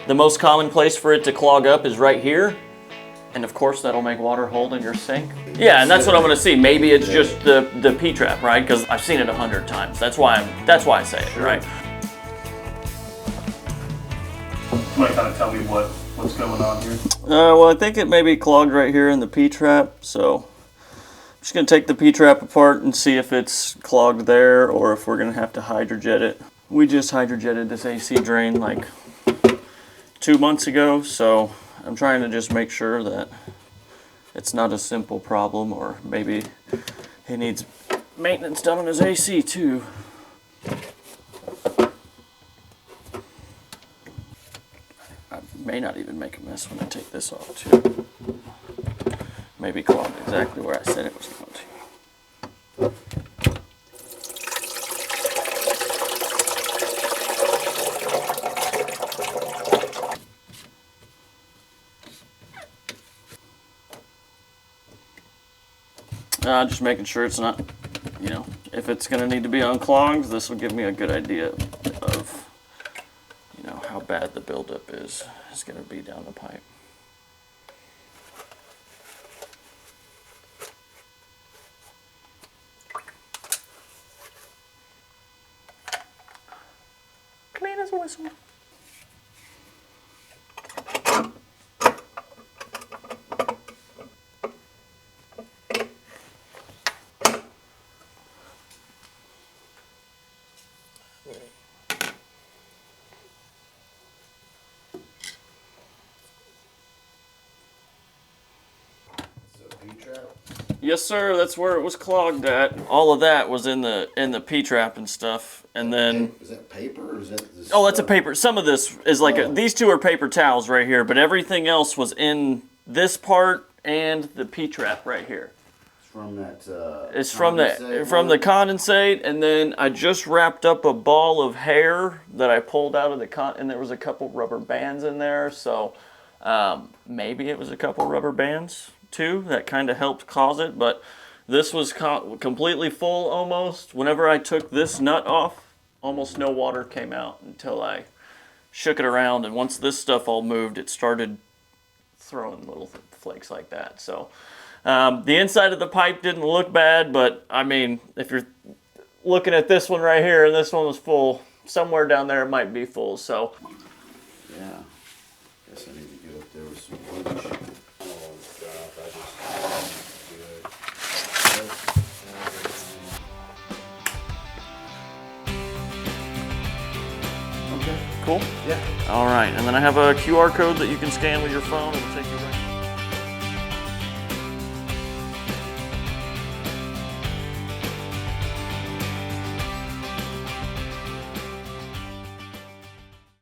The most common place for it to clog up is right here. And of course that'll make water hold in your sink. Yeah, and that's what I'm gonna see. Maybe it's just the P-trap, right? Because I've seen it 100 times. That's why I say it, right? You might kind of tell me what's going on here. Well, I think it may be clogged right here in the P-trap. So I'm just gonna take the P-trap apart and see if it's clogged there or if we're gonna have to hydrojet it. We just hydrojetted this AC drain like 2 months ago, so I'm trying to just make sure that it's not a simple problem, or maybe he needs maintenance done on his AC too. I may not even make a mess when I take this off too. Maybe clogged exactly where I said it was going to. Just making sure it's not, you know, if it's going to need to be unclogged, this will give me a good idea of, you know, how bad the buildup is going to be down the pipe. Clean as a whistle. Yes, sir. That's where it was clogged at. All of that was in the P-trap and stuff, and then. Is that paper or is that? This that's a paper. Some of this is like these two are paper towels right here, but everything else was in this part and the P-trap right here. It's from that. It's from the condensate, and then I just wrapped up a ball of hair that I pulled out of the and there was a couple rubber bands in there, so maybe it was a couple rubber bands too that kind of helped cause it, but this was completely full almost. Whenever I took this nut off, almost no water came out until I shook it around, and once this stuff all moved, it started throwing little flakes like that. So the inside of the pipe didn't look bad, but I mean, if you're looking at this one right here and this one was full, somewhere down there it might be full. So yeah, guess I need to go up there with some punch. okay, cool. Yeah. All right, and then I have a QR code that you can scan with your phone. It'll take you right.